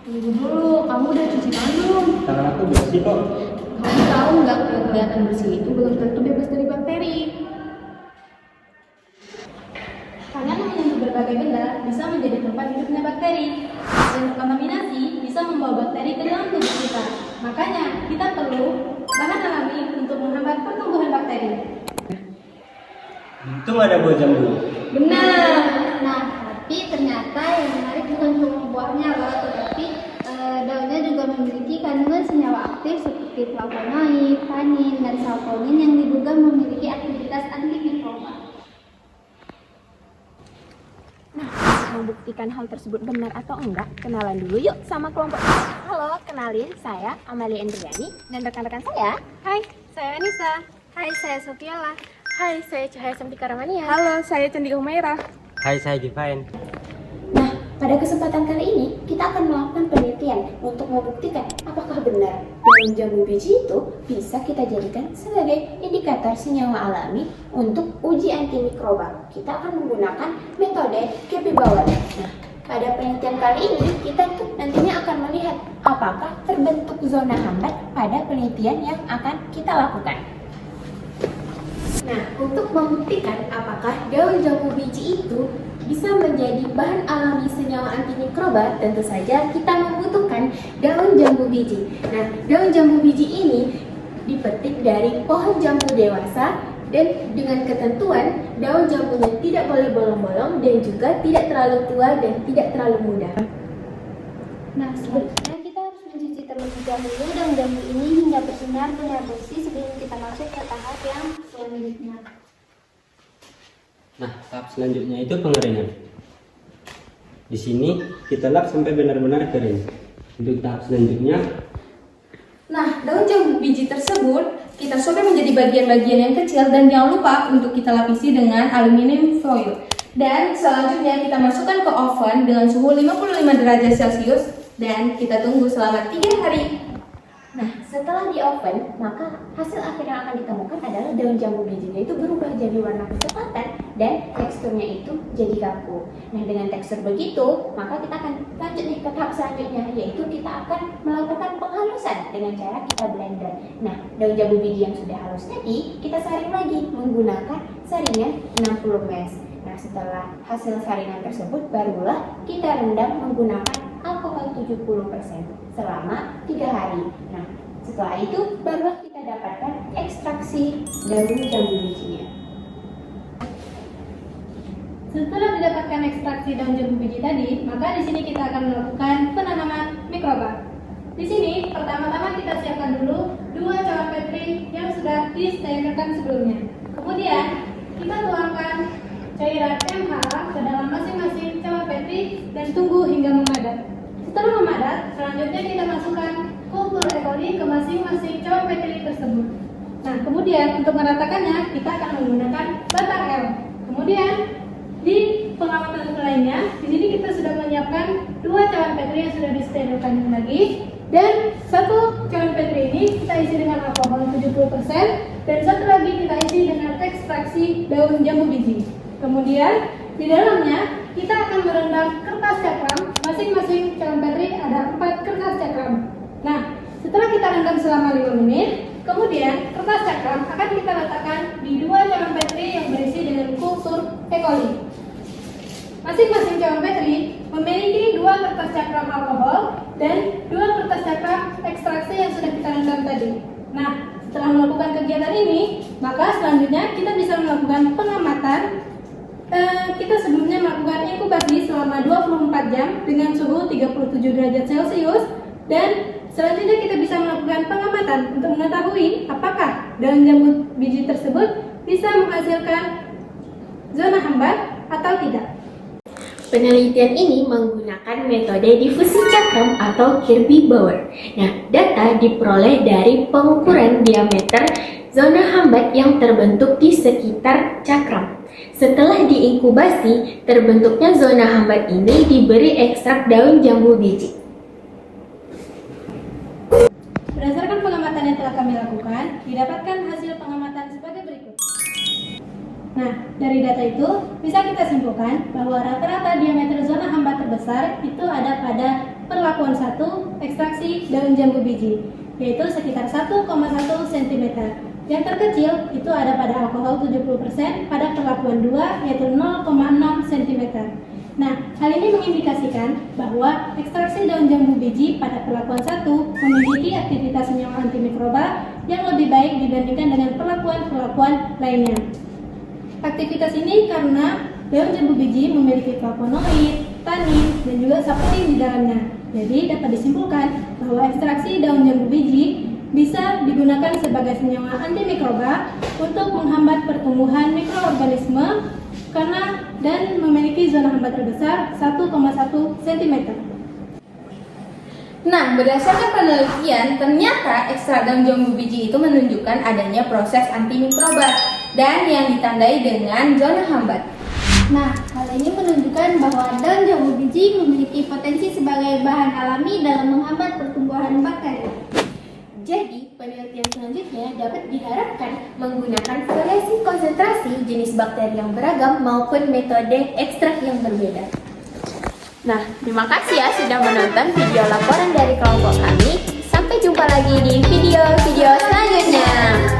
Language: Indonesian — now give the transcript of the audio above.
Tunggu dulu, kamu udah cuci tangan belum? Tangan aku bersih kok. Kamu tahu nggak yang kelihatan bersih itu belum tentu bebas dari bakteri. Tangan yang menyentuh berbagai benda bisa menjadi tempat hidupnya bakteri. Dan kontaminasi bisa membawa bakteri ke dalam tubuh kita. Makanya kita perlu bahan alami untuk menghambat pertumbuhan bakteri. Untung ada buah jambu. Benar. Nah, tapi ternyata yang menarik bukan cuma buahnya loh, tetapi daunnya juga memiliki kandungan senyawa aktif seperti flavonoid, tanin, dan saponin yang diduga memiliki aktivitas antimikroba. Nah, membuktikan hal tersebut benar atau enggak, kenalan dulu yuk sama kelompok. Halo, kenalin saya Amalia Endriani dan rekan-rekan saya. Hai, saya Anissa. Hai, saya Sofiala. Hai, saya Cahaya Samtika Ramania. Halo, saya Candi Humaira. Hai, saya Divine. Nah, pada kesempatan kali ini kita akan melakukan penelitian untuk membuktikan apakah benar daun jambu biji itu bisa kita jadikan sebagai indikator senyawa alami untuk uji antimikroba. Kita akan menggunakan metode Kirby Bauer. Nah, pada penelitian kali ini kita tuh nantinya akan melihat apakah terbentuk zona hambat pada penelitian yang akan kita lakukan. Nah, untuk membuktikan apakah daun jambu biji itu bisa menjadi bahan alami senyawa antimikroba, tentu saja kita membutuhkan daun jambu biji. Nah, daun jambu biji ini dipetik dari pohon jambu dewasa dan dengan ketentuan daun jambunya tidak boleh bolong-bolong dan juga tidak terlalu tua dan tidak terlalu muda. Nah, selanjutnya kita harus mencuci terlebih dahulu daun jambu ini hingga bersinar bersih sebelum kita masuk ke tahap yang selanjutnya. Nah, tahap selanjutnya itu pengeringan. Di sini kita lap sampai benar-benar kering. Untuk tahap selanjutnya, Nah, daun jambu biji tersebut kita sobek menjadi bagian-bagian yang kecil dan jangan lupa untuk kita lapisi dengan aluminium foil. Dan selanjutnya kita masukkan ke oven dengan suhu 55 derajat Celcius dan kita tunggu selama 3 hari. Nah, setelah di oven, maka hasil akhir yang akan ditemukan adalah daun jambu bijinya itu berubah jadi warna kecoklatan dan teksturnya itu jadi kaku. Nah, dengan tekstur begitu, maka kita akan lanjut nih ke tahap selanjutnya, yaitu kita akan melakukan penghalusan dengan cara kita blender. Nah, daun jambu biji yang sudah halus tadi, kita saring lagi menggunakan saringan 60 ml. Nah, setelah hasil saringan tersebut, barulah kita rendam menggunakan alkohol 70% selama 3 hari. Nah, setelah itu barulah kita dapatkan ekstraksi daun jambu bijinya. Setelah didapatkan ekstraksi daun jambu biji tadi, maka di sini kita akan melakukan penanaman mikroba. Di sini pertama-tama kita siapkan dulu 2 cawan petri yang sudah disterilkan sebelumnya. Kemudian kita tuangkan cairan MH ke dalam masing-masing cawan petri dan tunggu hingga memadat. Setelah memadat, selanjutnya kita masukkan kultur E. coli ke masing-masing cawan petri tersebut. Nah, kemudian untuk meratakannya kita akan menggunakan batang L. Kemudian di pengamatan lainnya, di sini kita sudah menyiapkan 2 cawan petri yang sudah disterilkan lagi dan 1 cawan petri ini kita isi dengan alkohol 70% dan 1 lagi kita isi dengan ekstraksi daun jambu biji. Kemudian di dalamnya kita akan merendam kertas cakram. Masing-masing cawan petri ada 4 kertas cakram. Nah, setelah kita rendam selama 5 menit, kemudian kertas cakram akan kita letakkan di 2 cawan petri yang berisi dengan kultur E. coli. Masing-masing cawan petri memiliki 2 kertas cakram alkohol dan 2 kertas cakram ekstraksi yang sudah kita rendam tadi. Nah, setelah melakukan kegiatan ini, maka selanjutnya kita bisa melakukan pengamatan. Kita sebelumnya melakukan inkubasi selama 24 jam dengan suhu 37 derajat Celcius dan selanjutnya kita bisa melakukan pengamatan untuk mengetahui apakah daun jambu biji tersebut bisa menghasilkan zona hambat atau tidak. Penelitian ini menggunakan metode difusi cakram atau Kirby Bauer. Nah, data diperoleh dari pengukuran diameter zona hambat yang terbentuk di sekitar cakram. Setelah diinkubasi, terbentuknya zona hambat ini diberi ekstrak daun jambu biji. Berdasarkan pengamatan yang telah kami lakukan, didapatkan hasil pengamatan sebagai berikut. Nah, dari data itu bisa kita simpulkan bahwa rata-rata diameter zona hambat terbesar itu ada pada perlakuan 1 ekstraksi daun jambu biji, yaitu sekitar 1,1 cm. Yang terkecil itu ada pada alkohol 70%, pada perlakuan 2 yaitu 0,6 cm. Nah, hal ini mengindikasikan bahwa ekstraksi daun jambu biji pada perlakuan 1 memiliki aktivitas senyawa antimikroba yang lebih baik dibandingkan dengan perlakuan-perlakuan lainnya. Aktivitas ini karena daun jambu biji memiliki flavonoid, tanin, dan juga saponin di dalamnya. Jadi dapat disimpulkan bahwa ekstraksi daun jambu biji bisa digunakan sebagai senyawa antimikroba untuk menghambat pertumbuhan mikroorganisme dan memiliki zona hambat terbesar 1,1 cm. Nah, berdasarkan penelitian, ternyata ekstrak daun jambu biji itu menunjukkan adanya proses antimikroba dan yang ditandai dengan zona hambat. Nah, hal ini menunjukkan bahwa daun jambu biji memiliki potensi sebagai bahan alami dalam menghambat pertumbuhan bakteri. Jadi, penelitian selanjutnya dapat diharapkan menggunakan variasi konsentrasi jenis bakteri yang beragam maupun metode ekstrak yang berbeda. Nah, terima kasih ya sudah menonton video laporan dari kelompok kami. Sampai jumpa lagi di video-video selanjutnya.